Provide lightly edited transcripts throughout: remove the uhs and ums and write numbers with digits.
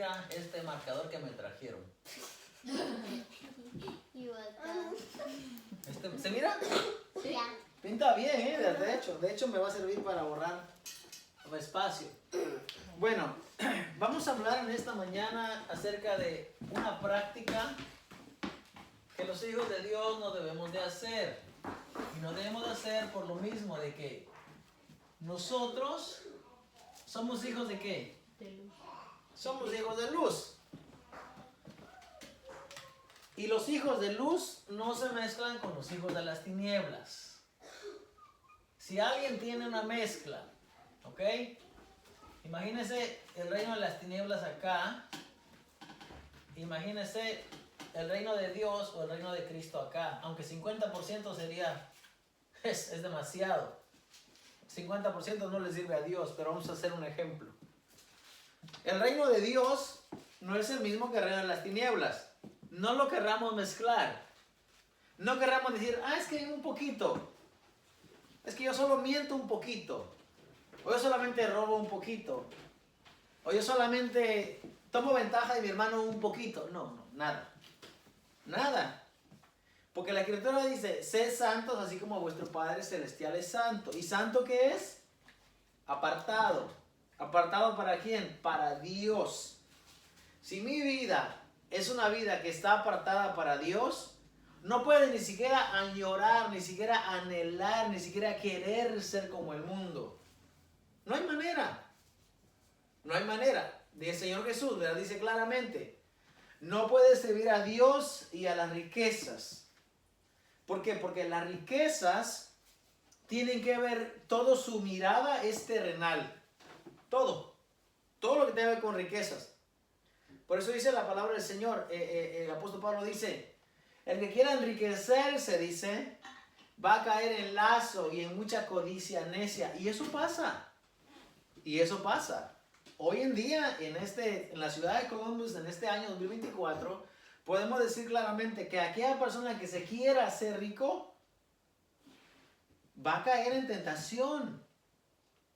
mira este marcador que me trajeron. ¿Se mira? Sí. Pinta bien, de hecho me va a servir para borrar espacio. Bueno, vamos a hablar en esta mañana acerca de una práctica que los hijos de Dios no debemos de hacer. Y no debemos de hacer por lo mismo de que nosotros somos hijos de ¿qué? De luz. Somos hijos de luz. Y los hijos de luz no se mezclan con los hijos de las tinieblas. Si alguien tiene una mezcla, ¿ok? Imagínese el reino de las tinieblas acá. Imagínese el reino de Dios o el reino de Cristo acá. Aunque 50% sería, es demasiado. 50% no le sirve a Dios, pero vamos a hacer un ejemplo. El reino de Dios no es el mismo que el reino de las tinieblas. No lo querramos mezclar. No querramos decir, es que un poquito. Es que yo solo miento un poquito. O yo solamente robo un poquito. O yo solamente tomo ventaja de mi hermano un poquito. No, nada. Nada. Porque la Escritura dice, sed santos así como vuestro Padre Celestial es santo. ¿Y santo qué es? Apartado. ¿Apartado para quién? Para Dios. Si mi vida es una vida que está apartada para Dios, no puede ni siquiera añorar, ni siquiera anhelar, ni siquiera querer ser como el mundo. No hay manera. No hay manera. El Señor Jesús le dice claramente, no puedes servir a Dios y a las riquezas. ¿Por qué? Porque las riquezas tienen que ver, todo su mirada es terrenal. Todo lo que tiene que ver con riquezas. Por eso dice la palabra del Señor, el apóstol Pablo dice, el que quiera enriquecerse, dice, va a caer en lazo y en mucha codicia necia. Y eso pasa. Y eso pasa. Hoy en día, en la ciudad de Columbus, en este año 2024, podemos decir claramente que aquella persona que se quiera hacer rico, va a caer en tentación.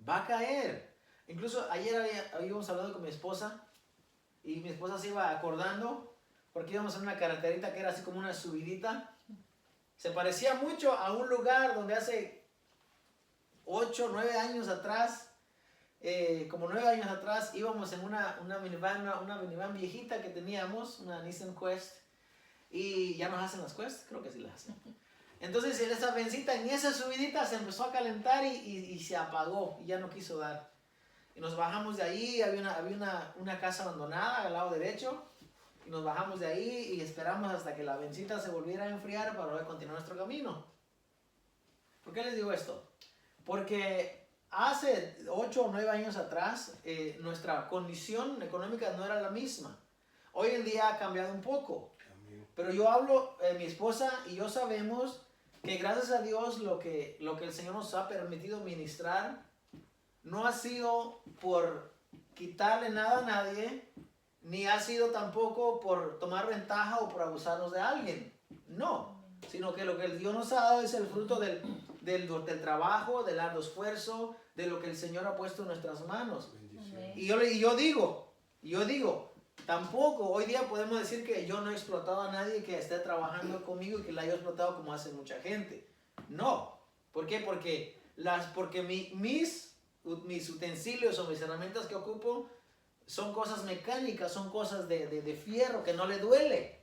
Va a caer. Incluso ayer habíamos hablado con mi esposa y mi esposa se iba acordando porque íbamos en una carreterita que era así como una subidita. Se parecía mucho a un lugar donde hace 8, 9 años atrás, como 9 años atrás, íbamos en una minivan viejita que teníamos, una Nissan Quest, y ya nos hacen las Quest, creo que sí las hacen. Entonces esa bencita en esa subidita se empezó a calentar y se apagó y ya no quiso dar. Y nos bajamos de ahí, había una casa abandonada al lado derecho. Y nos bajamos de ahí y esperamos hasta que la bencita se volviera a enfriar para poder continuar nuestro camino. ¿Por qué les digo esto? Porque hace 8 o 9 años atrás nuestra condición económica no era la misma. Hoy en día ha cambiado un poco. Pero yo hablo, mi esposa y yo sabemos que gracias a Dios lo que el Señor nos ha permitido ministrar no ha sido por quitarle nada a nadie, ni ha sido tampoco por tomar ventaja o por abusarnos de alguien. No, sino que lo que Dios nos ha dado es el fruto del trabajo, del arduo esfuerzo, de lo que el Señor ha puesto en nuestras manos. Y yo digo, tampoco hoy día podemos decir que yo no he explotado a nadie que esté trabajando conmigo y que la haya explotado como hace mucha gente. No. ¿Por qué? Porque mis utensilios o mis herramientas que ocupo son cosas mecánicas, son cosas de fierro que no le duele.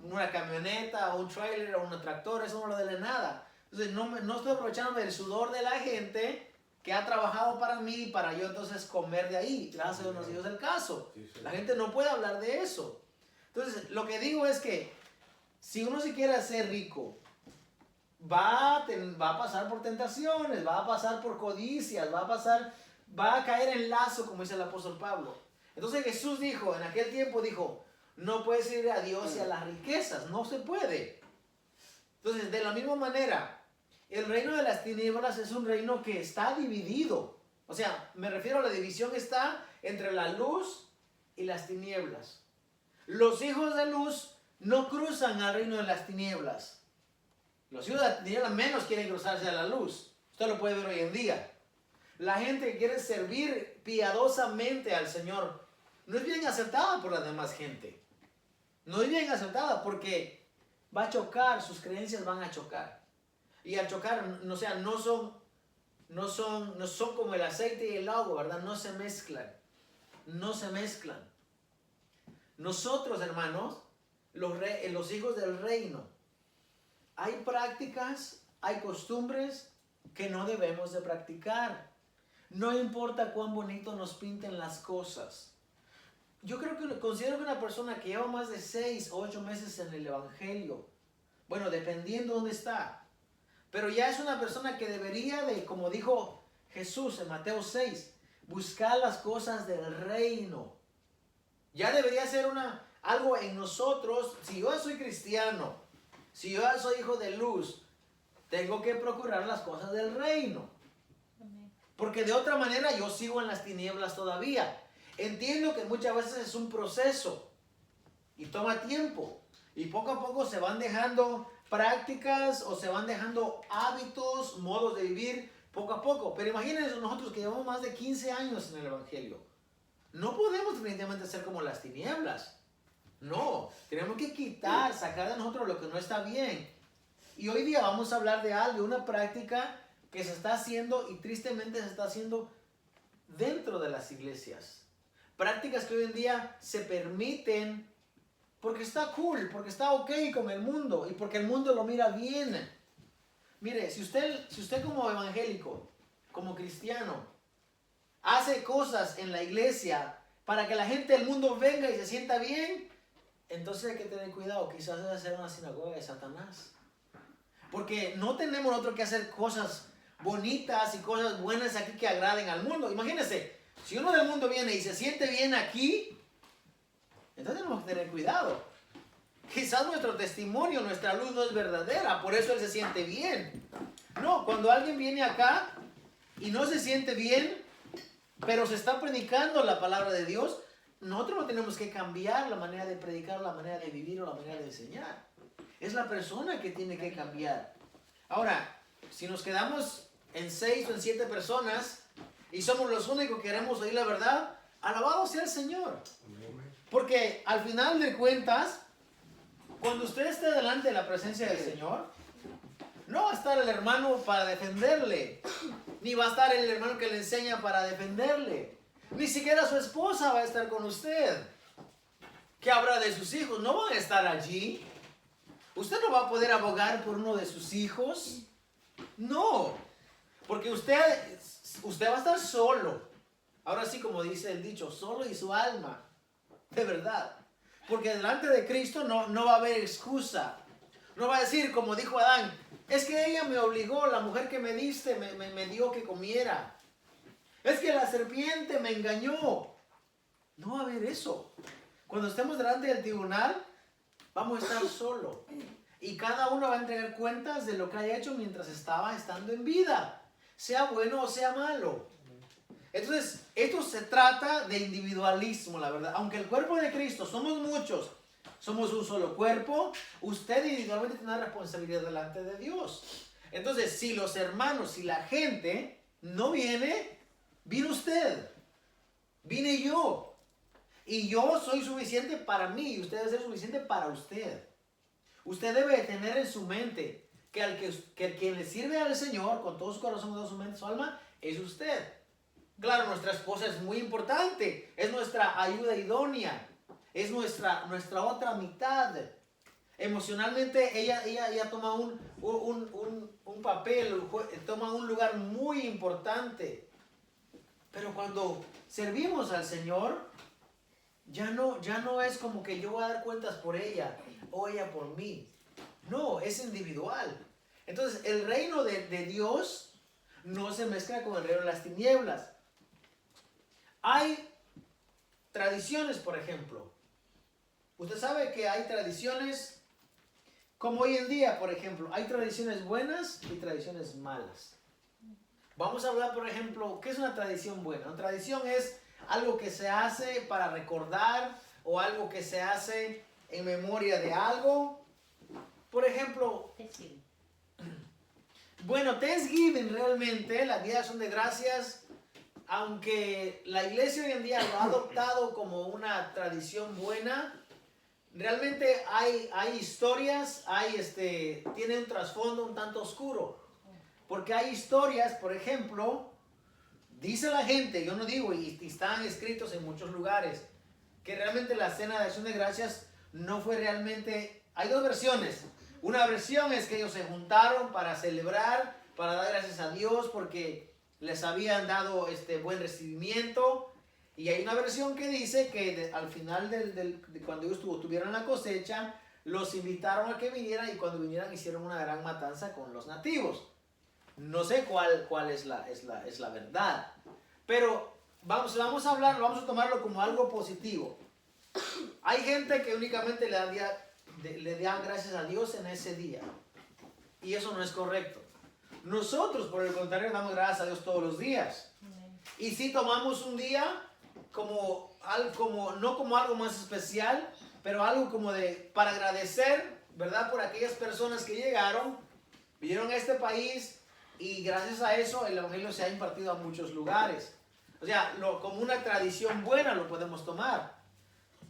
Una camioneta, o un trailer, o un tractor, eso no le duele nada. Entonces no estoy aprovechando del sudor de la gente que ha trabajado para mí para yo entonces comer de ahí. Gracias a Dios no es el caso. La gente no puede hablar de eso. Entonces lo que digo es que si uno se quiere hacer rico, va a pasar por tentaciones, va a pasar por codicias, va a caer en lazo, como dice el apóstol Pablo. Entonces Jesús dijo, en aquel tiempo dijo, no puedes ir a Dios y a las riquezas, no se puede. Entonces, de la misma manera, el reino de las tinieblas es un reino que está dividido. O sea, me refiero a la división está entre la luz y las tinieblas. Los hijos de luz no cruzan al reino de las tinieblas. Los hijos de las tinieblas menos quieren cruzarse a la luz. Usted lo puede ver hoy en día. La gente que quiere servir piadosamente al Señor no es bien aceptada por la demás gente. No es bien aceptada porque va a chocar, sus creencias van a chocar. Y al chocar, no son como el aceite y el agua, ¿verdad? No se mezclan. No se mezclan. Nosotros, hermanos, los hijos del reino, hay prácticas, hay costumbres que no debemos de practicar. No importa cuán bonito nos pinten las cosas. Yo considero que una persona que lleva más de 6 o 8 meses en el evangelio, bueno, dependiendo dónde está, pero ya es una persona que debería de, como dijo Jesús en Mateo 6, buscar las cosas del reino. Ya debería ser algo en nosotros. Si yo soy cristiano, si yo soy hijo de luz, tengo que procurar las cosas del reino. Porque de otra manera yo sigo en las tinieblas todavía. Entiendo que muchas veces es un proceso y toma tiempo. Y poco a poco se van dejando prácticas o se van dejando hábitos, modos de vivir, poco a poco. Pero imagínense nosotros que llevamos más de 15 años en el evangelio. No podemos definitivamente ser como las tinieblas. No, tenemos que quitar, sacar de nosotros lo que no está bien. Y hoy día vamos a hablar de algo, una práctica que se está haciendo y tristemente se está haciendo dentro de las iglesias. Prácticas que hoy en día se permiten porque está cool, porque está ok con el mundo y porque el mundo lo mira bien. Mire, si usted como evangélico, como cristiano, hace cosas en la iglesia para que la gente del mundo venga y se sienta bien, entonces hay que tener cuidado, quizás debe ser una sinagoga de Satanás. Porque no tenemos nosotros que hacer cosas bonitas y cosas buenas aquí que agraden al mundo. Imagínense, si uno del mundo viene y se siente bien aquí, entonces tenemos que tener cuidado. Quizás nuestro testimonio, nuestra luz no es verdadera, por eso él se siente bien. No, cuando alguien viene acá y no se siente bien, pero se está predicando la palabra de Dios, nosotros no tenemos que cambiar la manera de predicar, la manera de vivir o la manera de enseñar. Es la persona que tiene que cambiar. Ahora, si nos quedamos en 6 o en 7 personas y somos los únicos que queremos oír la verdad, alabado sea el Señor. Porque al final de cuentas, cuando usted esté delante de la presencia del Señor, no va a estar el hermano para defenderle, ni va a estar el hermano que le enseña para defenderle, ni siquiera su esposa va a estar con usted. ¿Qué habrá de sus hijos? No van a estar allí. ¿Usted no va a poder abogar por uno de sus hijos? No, porque usted va a estar solo. Ahora sí, como dice el dicho, solo y su alma. De verdad. Porque delante de Cristo no va a haber excusa. No va a decir, como dijo Adán, es que ella me obligó, la mujer que me diste me dio que comiera. Es que la serpiente me engañó. No va a haber eso. Cuando estemos delante del tribunal, vamos a estar solos. Y cada uno va a entregar cuentas de lo que haya hecho mientras estaba estando en vida. Sea bueno o sea malo. Entonces, esto se trata de individualismo, la verdad. Aunque el cuerpo de Cristo somos muchos, somos un solo cuerpo, usted individualmente tiene una responsabilidad delante de Dios. Entonces, si los hermanos, si la gente no viene, vino usted, vine yo. Y yo soy suficiente para mí y usted debe ser suficiente para usted. Usted debe tener en su mente que el quien le sirve al Señor con todo su corazón, con toda su mente, su alma, es usted. Claro, nuestra esposa es muy importante, es nuestra ayuda idónea, es nuestra otra mitad. Emocionalmente ella toma un papel, toma un lugar muy importante. Pero cuando servimos al Señor, ya no es como que yo voy a dar cuentas por ella o ella por mí. No, es individual. Entonces, el reino de Dios no se mezcla con el reino de las tinieblas. Hay tradiciones, por ejemplo. Usted sabe que hay tradiciones, como hoy en día, por ejemplo, hay tradiciones buenas y tradiciones malas. Vamos a hablar, por ejemplo, ¿qué es una tradición buena? Una tradición es algo que se hace para recordar o algo que se hace en memoria de algo. Por ejemplo, bueno, Thanksgiving realmente, la Día de Acción de Gracias, aunque la iglesia hoy en día lo ha adoptado como una tradición buena, realmente hay historias, tiene un trasfondo un tanto oscuro. Porque hay historias, por ejemplo, dice la gente, yo no digo, y están escritos en muchos lugares, que realmente la cena de acción de gracias no fue realmente... Hay dos versiones. Una versión es que ellos se juntaron para celebrar, para dar gracias a Dios porque les habían dado buen recibimiento. Y hay una versión que dice que al final de cuando ellos tuvieron la cosecha, los invitaron a que vinieran y cuando vinieran hicieron una gran matanza con los nativos. No sé cuál es la verdad. Pero vamos a hablar, vamos a tomarlo como algo positivo. Hay gente que únicamente le da gracias a Dios en ese día. Y eso no es correcto. Nosotros, por el contrario, damos gracias a Dios todos los días. Y si tomamos un día no como algo más especial, pero algo como para agradecer, ¿verdad? Por aquellas personas que llegaron, vinieron a este país y gracias a eso el evangelio se ha impartido a muchos lugares. O sea, como una tradición buena lo podemos tomar.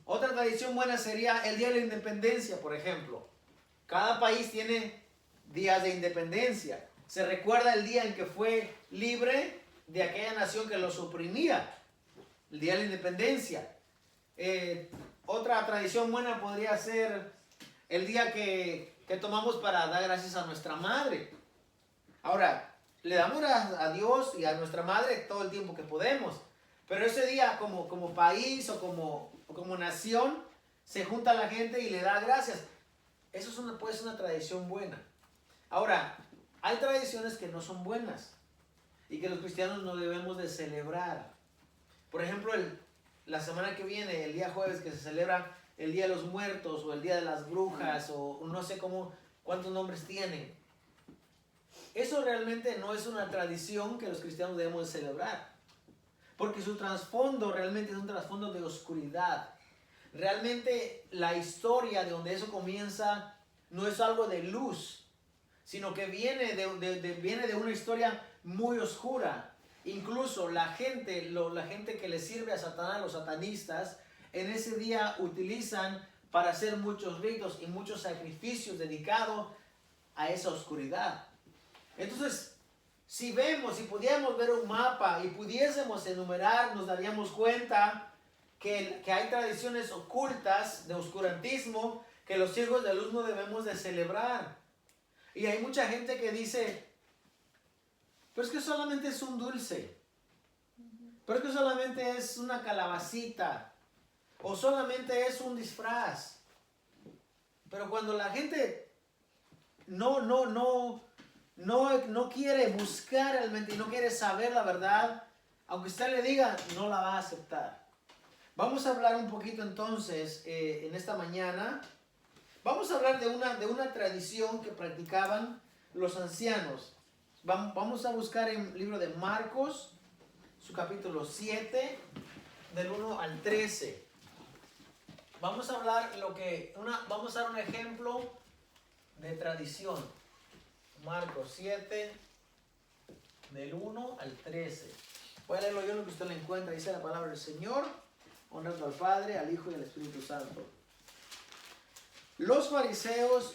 Otra tradición buena sería el Día de la Independencia, por ejemplo. Cada país tiene días de independencia. Se recuerda el día en que fue libre de aquella nación que los oprimía. El Día de la Independencia. Otra tradición buena podría ser el día que tomamos para dar gracias a nuestra madre. Ahora, le damos gracias a Dios y a nuestra madre todo el tiempo que podemos. Pero ese día como país o como nación se junta la gente y le da gracias. Eso puede ser una tradición buena. Ahora, hay tradiciones que no son buenas y que los cristianos no debemos de celebrar. Por ejemplo, la semana que viene, el día jueves, que se celebra el Día de los Muertos o el Día de las Brujas o no sé cuántos nombres tienen. Eso realmente no es una tradición que los cristianos debemos de celebrar. Porque su trasfondo realmente es un trasfondo de oscuridad. Realmente la historia de donde eso comienza no es algo de luz, sino que viene de una historia muy oscura. Incluso la gente que le sirve a Satanás, los satanistas, en ese día utilizan para hacer muchos ritos y muchos sacrificios dedicados a esa oscuridad. Entonces, si pudiéramos ver un mapa y pudiésemos enumerar, nos daríamos cuenta que hay tradiciones ocultas de oscurantismo que los hijos de luz no debemos de celebrar. Y hay mucha gente que dice, pero es que solamente es un dulce, pero es que solamente es una calabacita, o solamente es un disfraz. Pero cuando la gente no quiere buscar realmente y no quiere saber la verdad, aunque usted le diga, no la va a aceptar. Vamos a hablar un poquito entonces en esta mañana. Vamos a hablar de una tradición que practicaban los ancianos. Vamos a buscar en el libro de Marcos, su capítulo 7, del 1 al 13. Vamos a hablar vamos a dar un ejemplo de tradición. Marcos 7, del 1 al 13. Voy a leerlo yo lo que usted le encuentra. Dice la palabra del Señor, honrando al Padre, al Hijo y al Espíritu Santo. Los fariseos,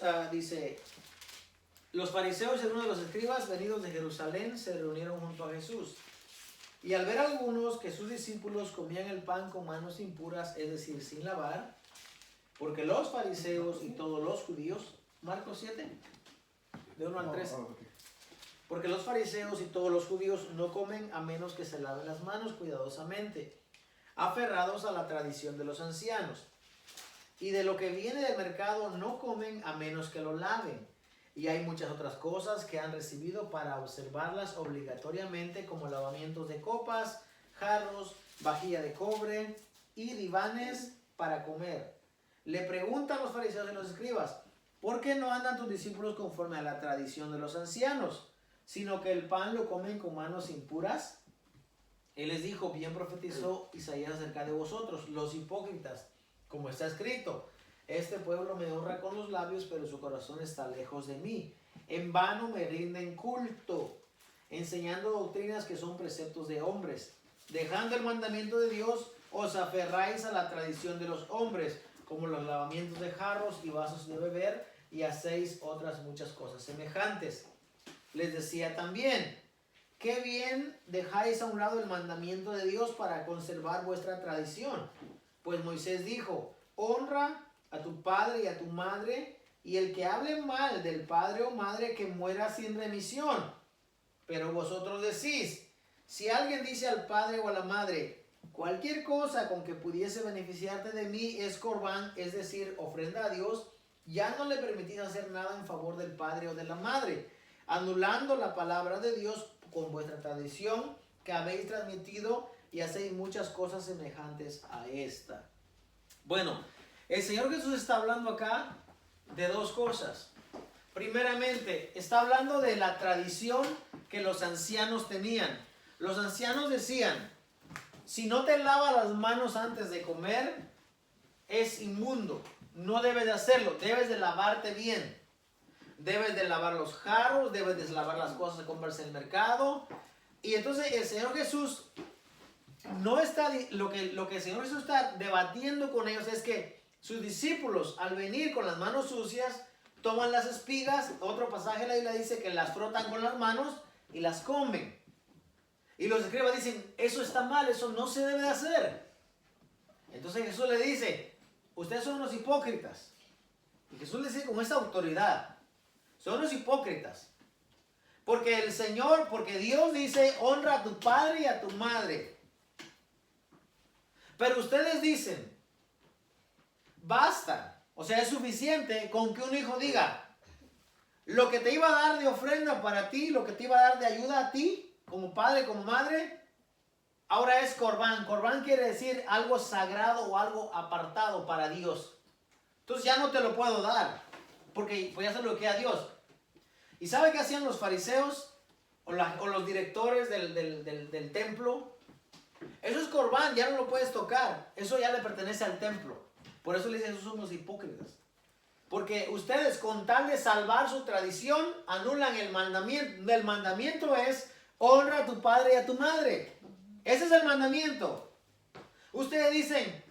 los fariseos y algunos de los escribas venidos de Jerusalén se reunieron junto a Jesús. Y al ver algunos que sus discípulos comían el pan con manos impuras, es decir, sin lavar, porque los fariseos y todos los judíos, Marcos 7, de 1 al 13. Porque los fariseos y todos los judíos no comen a menos que se laven las manos cuidadosamente, aferrados a la tradición de los ancianos. Y de lo que viene del mercado no comen a menos que lo laven. Y hay muchas otras cosas que han recibido para observarlas obligatoriamente, como lavamientos de copas, jarros, vajilla de cobre y divanes para comer. Le preguntan los fariseos y los escribas, ¿por qué no andan tus discípulos conforme a la tradición de los ancianos, sino que el pan lo comen con manos impuras? Él les dijo, bien profetizó Isaías acerca de vosotros, los hipócritas, como está escrito, este pueblo me honra con los labios, pero su corazón está lejos de mí. En vano me rinden culto, enseñando doctrinas que son preceptos de hombres. dejando el mandamiento de Dios, os aferráis a la tradición de los hombres, como los lavamientos de jarros y vasos de beber, y hacéis otras muchas cosas semejantes. Les decía también, qué bien dejáis a un lado el mandamiento de Dios para conservar vuestra tradición. Pues Moisés dijo, honra a tu padre y a tu madre, y el que hable mal del padre o madre que muera sin remisión. Pero vosotros decís, si alguien dice al padre o a la madre, cualquier cosa con que pudiese beneficiarte de mí es corbán, es decir, ofrenda a Dios, ya no le permitís hacer nada en favor del padre o de la madre, anulando la palabra de Dios con vuestra tradición que habéis transmitido, y hacéis muchas cosas semejantes a esta. Bueno, el Señor Jesús está hablando acá de dos cosas. Primeramente, está hablando de la tradición que los ancianos tenían. Los ancianos decían, si no te lavas las manos antes de comer, es inmundo. No debes de hacerlo, debes de lavarte bien. Debes de lavar los jarros, debes de lavar las cosas que compras en el mercado. Y entonces el Señor Jesús no está, lo que el Señor Jesús está debatiendo con ellos es que sus discípulos, al venir con las manos sucias, toman las espigas. Otro pasaje de la Biblia dice que las frotan con las manos y las comen. Y los escribas dicen, eso está mal, eso no se debe de hacer. Entonces Jesús le dice, ustedes son unos hipócritas. Y Jesús le dice con esa autoridad, son unos hipócritas. Porque el Señor, porque Dios dice, honra a tu padre y a tu madre. Pero ustedes dicen, basta, o sea, es suficiente con que un hijo diga, lo que te iba a dar de ofrenda para ti, lo que te iba a dar de ayuda a ti, como padre, como madre, ahora es corbán. Corbán quiere decir algo sagrado o algo apartado para Dios. Entonces ya no te lo puedo dar, porque pues ya se lo que a Dios. ¿Y sabe qué hacían los fariseos o los directores del templo? Eso es corbán, ya no lo puedes tocar. Eso ya le pertenece al templo. Por eso le dicen, esos son los hipócritas. Porque ustedes, con tal de salvar su tradición, anulan el mandamiento. El mandamiento es, honra a tu padre y a tu madre. Ese es el mandamiento. Ustedes dicen,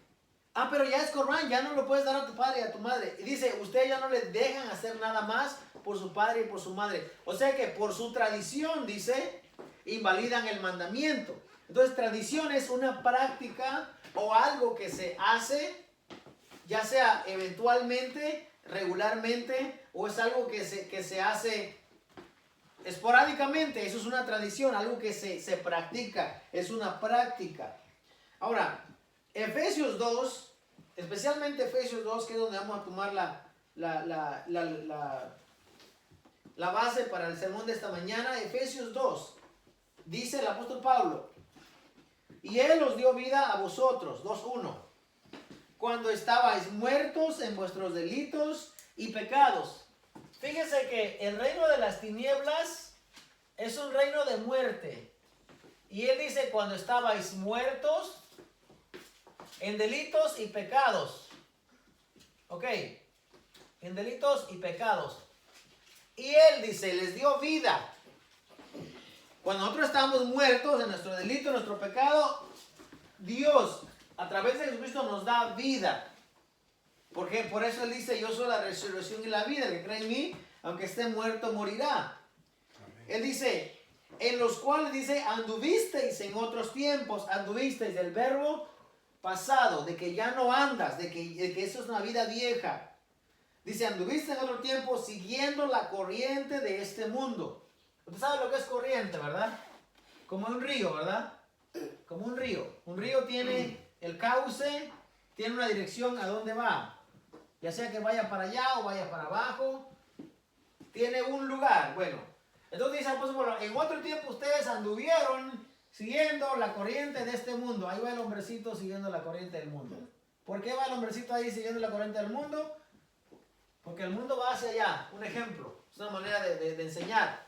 pero ya es corbán, ya no lo puedes dar a tu padre y a tu madre. Y dice, ustedes ya no les dejan hacer nada más por su padre y por su madre. O sea que por su tradición, dice, invalidan el mandamiento. Entonces, tradición es una práctica o algo que se hace, ya sea eventualmente, regularmente, o es algo que se hace esporádicamente. Eso es una tradición, algo que se practica, es una práctica. Ahora, Efesios 2, especialmente Efesios 2, que es donde vamos a tomar la base para el sermón de esta mañana. Efesios 2, dice el apóstol Pablo, y Él os dio vida a vosotros, 2:1, cuando estabais muertos en vuestros delitos y pecados. Fíjense que el reino de las tinieblas es un reino de muerte. Y Él dice, cuando estabais muertos en delitos y pecados. Ok, en delitos y pecados. Y Él dice, les dio vida. Cuando nosotros estábamos muertos en nuestro delito, en nuestro pecado, Dios, a través de Jesucristo, nos da vida. Porque por eso Él dice, yo soy la resurrección y la vida. El que cree en mí, aunque esté muerto, morirá. Amén. Él dice, en los cuales dice, anduvisteis en otros tiempos, anduvisteis del verbo pasado, de que ya no andas, de que eso es una vida vieja. Dice, anduviste en otro tiempo siguiendo la corriente de este mundo. Usted sabe lo que es corriente, ¿verdad? Como un río, ¿verdad? Como un río. Un río tiene el cauce, tiene una dirección a dónde va. Ya sea que vaya para allá o vaya para abajo. Tiene un lugar. Bueno, entonces dice, pues, bueno, en otro tiempo ustedes anduvieron siguiendo la corriente de este mundo. Ahí va el hombrecito siguiendo la corriente del mundo. ¿Por qué va el hombrecito ahí siguiendo la corriente del mundo? Porque el mundo va hacia allá. Un ejemplo. Es una manera de enseñar.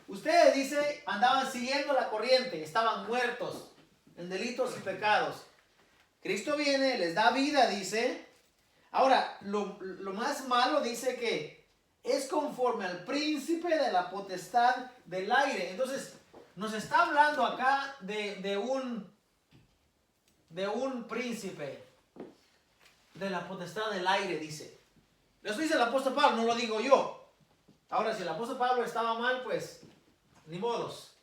Ustedes, dice, andaban siguiendo la corriente. Estaban muertos en delitos y pecados. Cristo viene, les da vida, dice. Ahora, lo más malo dice que es conforme al príncipe de la potestad del aire. Entonces, nos está hablando acá de un de un príncipe de la potestad del aire, dice. Eso dice el apóstol Pablo, no lo digo yo. Ahora, si el apóstol Pablo estaba mal, pues, ni modos,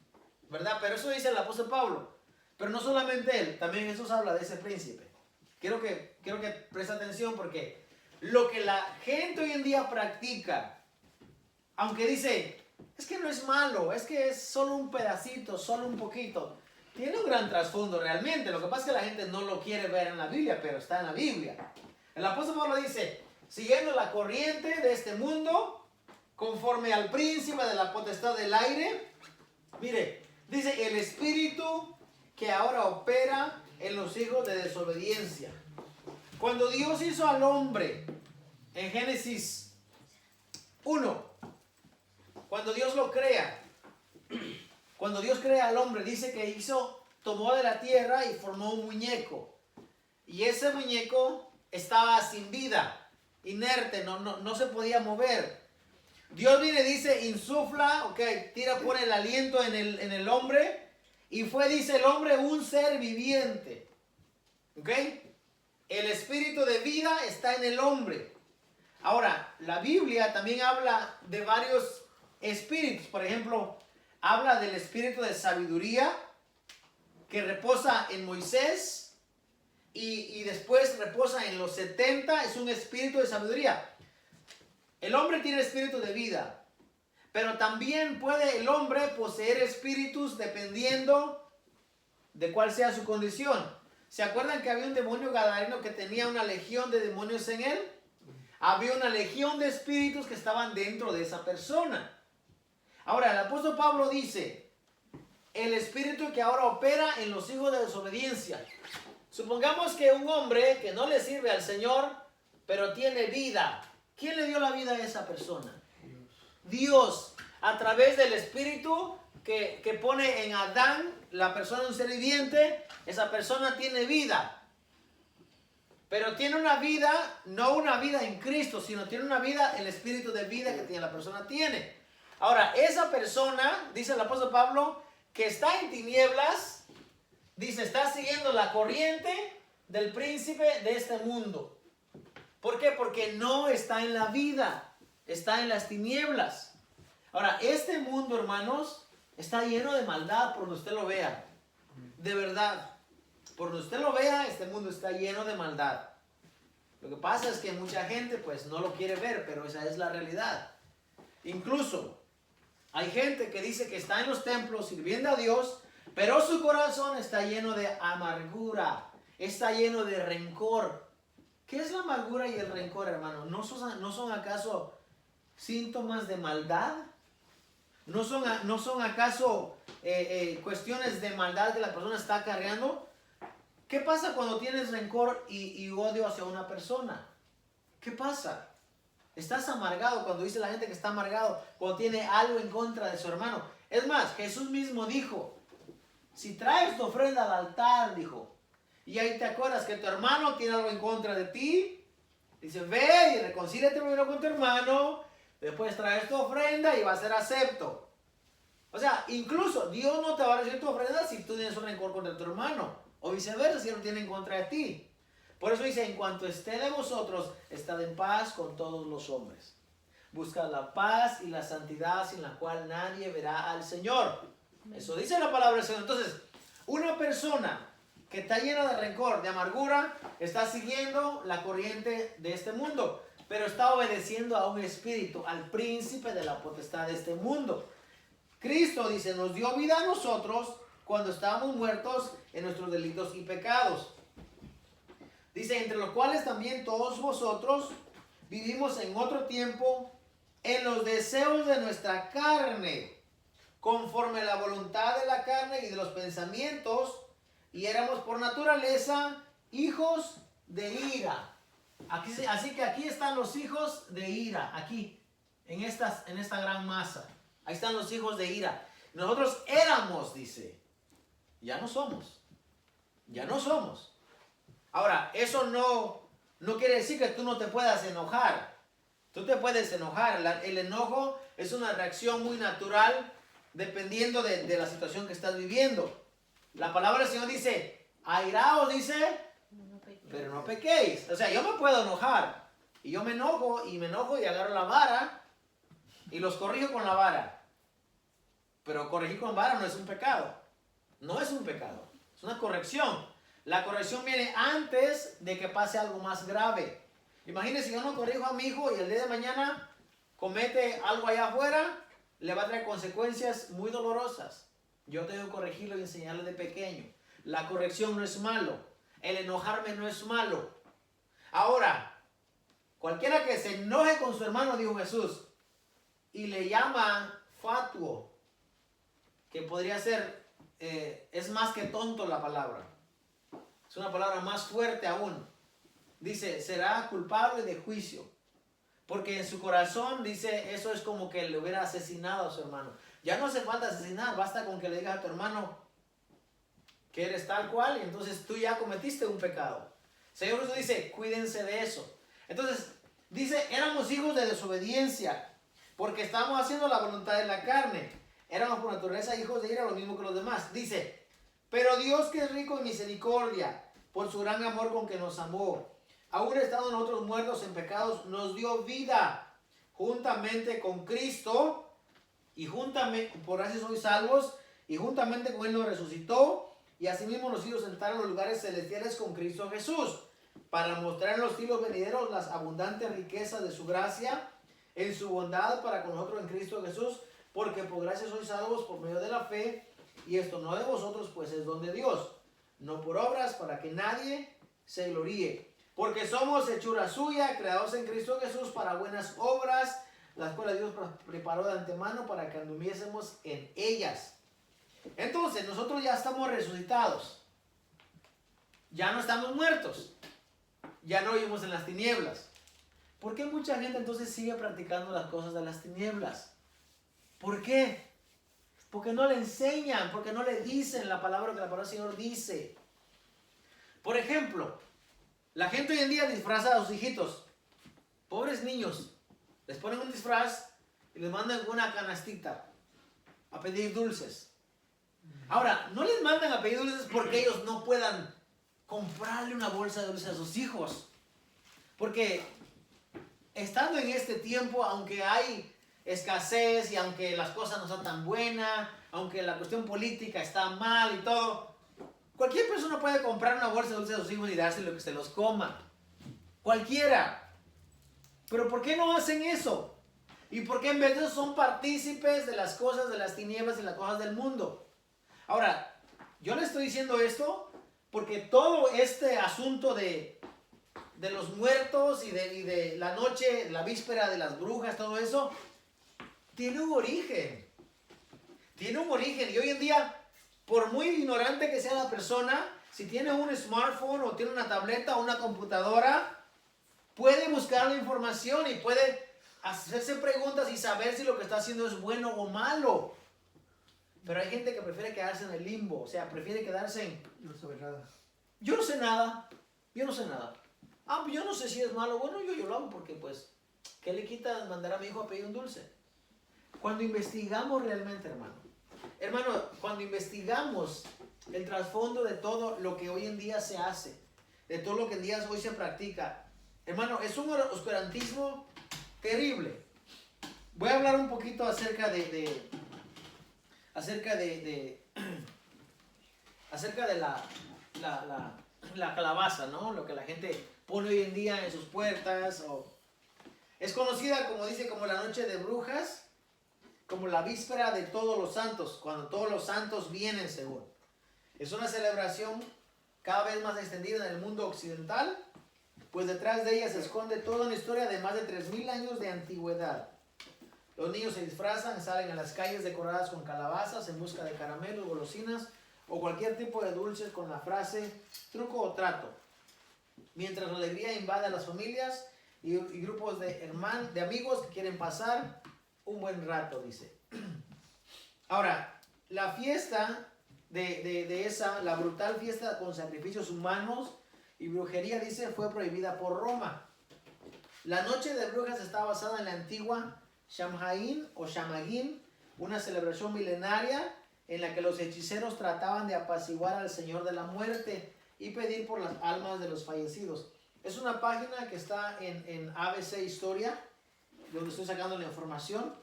¿verdad? Pero eso dice el apóstol Pablo. Pero no solamente él, también Jesús habla de ese príncipe. Quiero que preste atención porque lo que la gente hoy en día practica, aunque dice, es que no es malo, es que es solo un pedacito, solo un poquito, tiene un gran trasfondo realmente. Lo que pasa es que la gente no lo quiere ver en la Biblia, pero está en la Biblia. El apóstol Pablo dice, siguiendo la corriente de este mundo, conforme al príncipe de la potestad del aire, mire, dice el espíritu que ahora opera en los hijos de desobediencia. Cuando Dios hizo al hombre, en Génesis 1, cuando Dios lo crea, cuando Dios crea al hombre, dice que tomó de la tierra y formó un muñeco. Y ese muñeco estaba sin vida, inerte, no se podía mover. Dios viene y dice, insufla, pone el aliento en el hombre. Y fue, dice el hombre, un ser viviente. ¿Ok? El espíritu de vida está en el hombre. Ahora, la Biblia también habla de varios espíritus. Por ejemplo, habla del espíritu de sabiduría que reposa en Moisés y después reposa en los 70. Es un espíritu de sabiduría. El hombre tiene espíritu de vida. Pero también puede el hombre poseer espíritus dependiendo de cuál sea su condición. ¿Se acuerdan que había un demonio gadareno que tenía una legión de demonios en él? Había una legión de espíritus que estaban dentro de esa persona. Ahora, el apóstol Pablo dice, el espíritu que ahora opera en los hijos de desobediencia. Supongamos que un hombre que no le sirve al Señor, pero tiene vida. ¿Quién le dio la vida a esa persona? Dios, a través del espíritu que pone en Adán, la persona un ser viviente, esa persona tiene vida. Pero tiene una vida, no una vida en Cristo, sino tiene una vida, el espíritu de vida que la persona tiene. Ahora, esa persona, dice el apóstol Pablo, que está en tinieblas, dice, está siguiendo la corriente del príncipe de este mundo. ¿Por qué? Porque no está en la vida, está en las tinieblas. Ahora, este mundo, hermanos, está lleno de maldad por donde usted lo vea. De verdad. Por donde usted lo vea, este mundo está lleno de maldad. Lo que pasa es que mucha gente pues no lo quiere ver, pero esa es la realidad. Incluso hay gente que dice que está en los templos sirviendo a Dios, pero su corazón está lleno de amargura, está lleno de rencor. ¿Qué es la amargura y el rencor, hermano? ¿No son acaso síntomas de maldad? ¿No son acaso cuestiones de maldad que la persona está cargando? ¿Qué pasa cuando tienes rencor y odio hacia una persona? ¿Qué pasa? Estás amargado. Cuando dice la gente que está amargado, cuando tiene algo en contra de su hermano. Es más, Jesús mismo dijo, si traes tu ofrenda al altar, dijo, y ahí te acuerdas que tu hermano tiene algo en contra de ti, dice, ve y reconcíliate primero con tu hermano, después traes tu ofrenda y va a ser acepto. O sea, incluso Dios no te va a recibir tu ofrenda si tú tienes un rencor contra tu hermano. O viceversa, si él no tiene en contra de ti. Por eso dice, en cuanto esté de vosotros, estad en paz con todos los hombres. Buscad la paz y la santidad sin la cual nadie verá al Señor. Eso dice la palabra del Señor. Entonces, una persona que está llena de rencor, de amargura, está siguiendo la corriente de este mundo, pero está obedeciendo a un espíritu, al príncipe de la potestad de este mundo. Cristo dice, nos dio vida a nosotros cuando estábamos muertos en nuestros delitos y pecados. Dice, entre los cuales también todos vosotros vivimos en otro tiempo en los deseos de nuestra carne, conforme a la voluntad de la carne y de los pensamientos, y éramos por naturaleza hijos de ira. Así que aquí están los hijos de ira, aquí, en esta gran masa. Ahí están los hijos de ira. Nosotros éramos, dice, ya no somos. Ya no somos. Ahora, eso no quiere decir que tú no te puedas enojar. Tú te puedes enojar. El enojo es una reacción muy natural dependiendo de la situación que estás viviendo. La palabra del Señor dice, Airaos, dice, No pequéis. pero no pequéis. O sea, yo me puedo enojar. Y yo me enojo y agarro la vara y los corrijo con la vara. Pero corregir con vara no es un pecado. No es un pecado. Es una corrección. La corrección viene antes de que pase algo más grave. Imagínense, yo no corrijo a mi hijo y el día de mañana comete algo allá afuera, le va a traer consecuencias muy dolorosas. Yo tengo que corregirlo y enseñarle de pequeño. La corrección no es malo. El enojarme no es malo. Ahora, cualquiera que se enoje con su hermano, dijo Jesús, y le llama fatuo, que podría ser, es más que tonto la palabra. Es una palabra más fuerte aún. Dice, será culpable de juicio. Porque en su corazón, dice, eso es como que le hubiera asesinado a su hermano. Ya no hace falta asesinar, basta con que le digas a tu hermano que eres tal cual y entonces tú ya cometiste un pecado. Señor Jesús dice, cuídense de eso. Entonces, dice, éramos hijos de desobediencia, porque estábamos haciendo la voluntad de la carne. Éramos por naturaleza hijos de ira, lo mismo que los demás. Dice, pero Dios que es rico en misericordia, por su gran amor con que nos amó, aún estando nosotros muertos en pecados, nos dio vida juntamente con Cristo, y juntamente, por así sois salvos, y juntamente con Él nos resucitó, y asimismo nos hizo sentar en los lugares celestiales con Cristo Jesús, para mostrar en los siglos venideros las abundantes riquezas de su gracia, en su bondad para con nosotros en Cristo Jesús, porque por gracia sois salvos por medio de la fe, y esto no de vosotros, pues es don de Dios, no por obras, para que nadie se gloríe. Porque somos hechura suya, creados en Cristo Jesús para buenas obras, las cuales Dios preparó de antemano para que anduviésemos en ellas. Entonces, nosotros ya estamos resucitados. Ya no estamos muertos. Ya no vivimos en las tinieblas. ¿Por qué mucha gente entonces sigue practicando las cosas de las tinieblas? ¿Por qué? Porque no le enseñan, porque no le dicen la palabra que la palabra del Señor dice. Por ejemplo, la gente hoy en día disfraza a sus hijitos. Pobres niños. Les ponen un disfraz y les mandan una canastita a pedir dulces. Ahora, no les mandan a pedir dulces porque ellos no puedan comprarle una bolsa de dulces a sus hijos. Porque estando en este tiempo, aunque hay escasez y aunque las cosas no son tan buenas, aunque la cuestión política está mal y todo, cualquier persona puede comprar una bolsa de dulces a sus hijos y dárselo que se los coma. Cualquiera. Pero ¿por qué no hacen eso? ¿Y por qué en vez de eso son partícipes de las cosas de las tinieblas y las cosas del mundo? Ahora, yo le estoy diciendo esto porque todo este asunto de los muertos y de la noche, la víspera de las brujas, todo eso, tiene un origen. Tiene un origen. Y hoy en día, por muy ignorante que sea la persona, si tiene un smartphone o tiene una tableta o una computadora, puede buscar la información y puede hacerse preguntas y saber si lo que está haciendo es bueno o malo. Pero hay gente que prefiere quedarse en el limbo, o sea, prefiere quedarse en... Yo no sabe nada. Yo no sé nada, yo no sé nada. Ah, pues yo no sé si es malo. Bueno, yo lo hago porque, pues, ¿qué le quita mandar a mi hijo a pedir un dulce? Cuando investigamos realmente, hermano, cuando investigamos el trasfondo de todo lo que hoy en día se hace, de todo lo que en día hoy se practica, hermano, es un oscurantismo terrible. Voy a hablar un poquito acerca de la calabaza, ¿no? Lo que la gente pone hoy en día en sus puertas. Es conocida, como dice, como la noche de brujas, como la víspera de todos los santos, cuando todos los santos vienen, según. Es una celebración cada vez más extendida en el mundo occidental, pues detrás de ella se esconde toda una historia de más de 3000 años de antigüedad. Los niños se disfrazan, salen a las calles decoradas con calabazas en busca de caramelos, golosinas o cualquier tipo de dulces con la frase truco o trato. Mientras la alegría invade a las familias y grupos de amigos que quieren pasar un buen rato, dice. Ahora, la fiesta la brutal fiesta con sacrificios humanos y brujería, dice, fue prohibida por Roma. La noche de brujas está basada en la antigua Samhain o Shamagin, una celebración milenaria en la que los hechiceros trataban de apaciguar al señor de la muerte y pedir por las almas de los fallecidos. Es una página que está en ABC Historia, donde estoy sacando la información.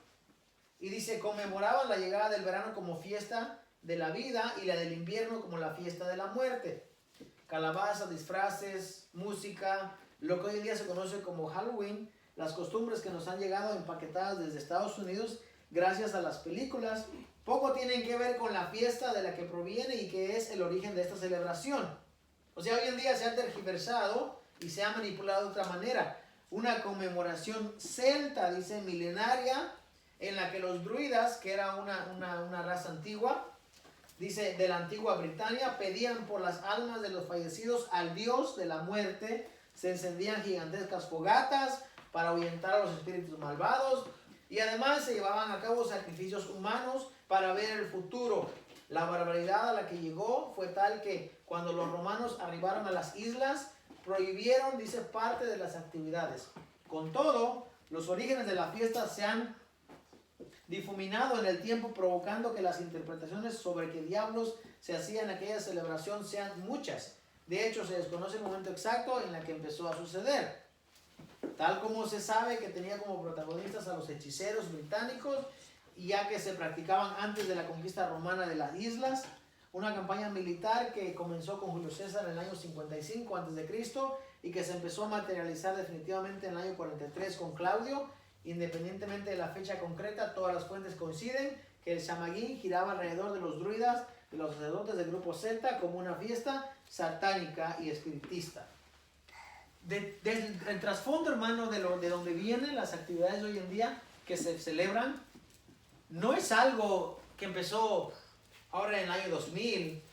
Y dice, conmemoraban la llegada del verano como fiesta de la vida y la del invierno como la fiesta de la muerte. Calabazas, disfraces, música, lo que hoy en día se conoce como Halloween, las costumbres que nos han llegado empaquetadas desde Estados Unidos gracias a las películas, poco tienen que ver con la fiesta de la que proviene y que es el origen de esta celebración. O sea, hoy en día se ha tergiversado y se ha manipulado de otra manera. Una conmemoración celta, dice, milenaria, en la que los druidas, que era una raza antigua, dice, de la antigua Britania, pedían por las almas de los fallecidos al dios de la muerte. Se encendían gigantescas fogatas para ahuyentar a los espíritus malvados. Y además se llevaban a cabo sacrificios humanos para ver el futuro. La barbaridad a la que llegó fue tal que cuando los romanos arribaron a las islas, prohibieron, dice, parte de las actividades. Con todo, los orígenes de la fiesta se han difuminado en el tiempo, provocando que las interpretaciones sobre qué diablos se hacían en aquella celebración sean muchas. De hecho, se desconoce el momento exacto en el que empezó a suceder. Tal como se sabe que tenía como protagonistas a los hechiceros británicos, y ya que se practicaban antes de la conquista romana de las islas, una campaña militar que comenzó con Julio César en el año 55 a.C. y que se empezó a materializar definitivamente en el año 43 con Claudio. Independientemente de la fecha concreta, todas las fuentes coinciden que el Samhain giraba alrededor de los druidas y los sacerdotes del grupo celta como una fiesta satánica y espiritista. El trasfondo, hermano, de donde vienen las actividades de hoy en día que se celebran, no es algo que empezó ahora en el año 2000,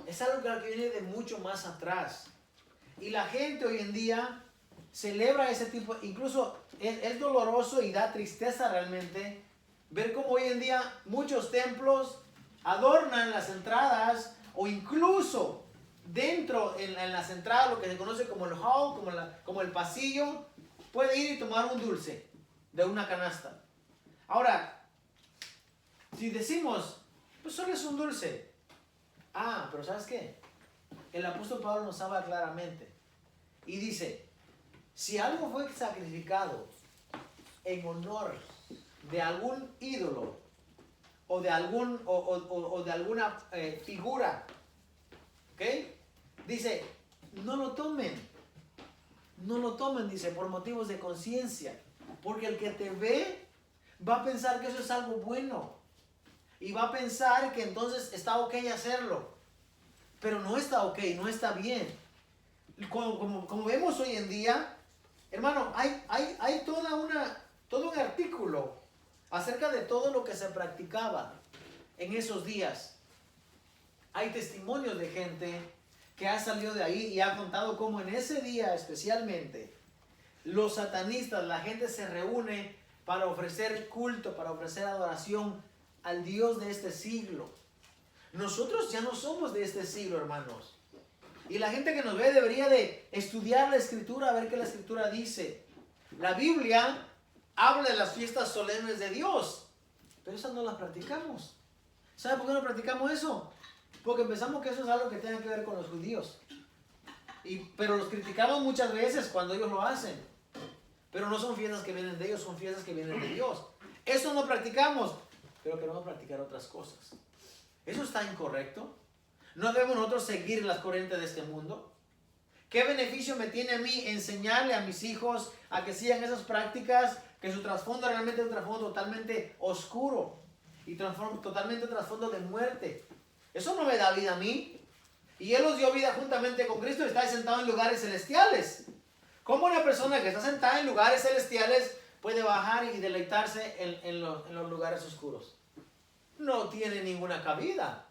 es algo que viene de mucho más atrás. Y la gente hoy en día celebra ese tipo, incluso es doloroso y da tristeza realmente ver cómo hoy en día muchos templos adornan las entradas, o incluso dentro en las entradas, lo que se conoce como el hall, como el pasillo, puede ir y tomar un dulce de una canasta. Ahora, si decimos, pues solo es un dulce. Ah, pero ¿sabes qué? El apóstol Pablo nos habla claramente y dice, si algo fue sacrificado en honor de algún ídolo o de alguna figura, ¿ok? Dice, no lo tomen, dice, por motivos de conciencia, porque el que te ve va a pensar que eso es algo bueno y va a pensar que entonces está ok hacerlo, pero no está ok, no está bien. Como vemos hoy en día, hermano, hay todo un artículo acerca de todo lo que se practicaba en esos días. Hay testimonios de gente que ha salido de ahí y ha contado cómo en ese día especialmente los satanistas, la gente se reúne para ofrecer culto, para ofrecer adoración al Dios de este siglo. Nosotros ya no somos de este siglo, hermanos. Y la gente que nos ve debería de estudiar la Escritura, a ver qué la Escritura dice. La Biblia habla de las fiestas solemnes de Dios, pero esas no las practicamos. ¿Sabe por qué no practicamos eso? Porque pensamos que eso es algo que tenga que ver con los judíos. Pero los criticamos muchas veces cuando ellos lo hacen. Pero no son fiestas que vienen de ellos, son fiestas que vienen de Dios. Eso no practicamos, pero queremos practicar otras cosas. ¿Eso está incorrecto? ¿No debemos nosotros seguir las corrientes de este mundo? ¿Qué beneficio me tiene a mí enseñarle a mis hijos a que sigan esas prácticas, que su trasfondo realmente es un trasfondo totalmente oscuro y totalmente un trasfondo de muerte? Eso no me da vida a mí. Y Él los dio vida juntamente con Cristo y está sentado en lugares celestiales. ¿Cómo una persona que está sentada en lugares celestiales puede bajar y deleitarse en los lugares oscuros? No tiene ninguna cabida.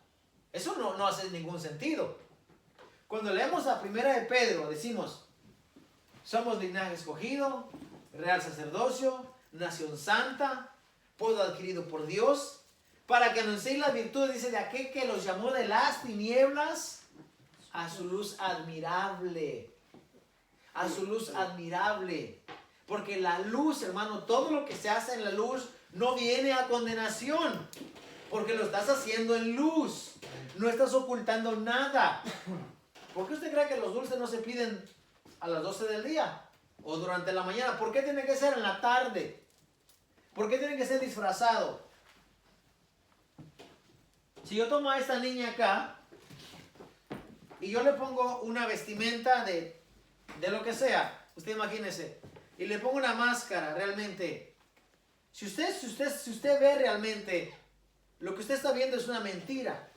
Eso no hace ningún sentido. Cuando leemos la primera de Pedro, decimos, somos linaje escogido, real sacerdocio, nación santa, pueblo adquirido por Dios, para que anunciéis las virtudes, dice, de aquel que los llamó de las tinieblas a su luz admirable. A su luz admirable. Porque la luz, hermano, todo lo que se hace en la luz no viene a condenación. Porque lo estás haciendo en luz. No estás ocultando nada. ¿Por qué usted cree que los dulces no se piden a las 12 del día? O durante la mañana. ¿Por qué tiene que ser en la tarde? ¿Por qué tiene que ser disfrazado? Si yo tomo a esta niña acá y yo le pongo una vestimenta de lo que sea, usted imagínese, y le pongo una máscara realmente. Si usted ve realmente, lo que usted está viendo es una mentira.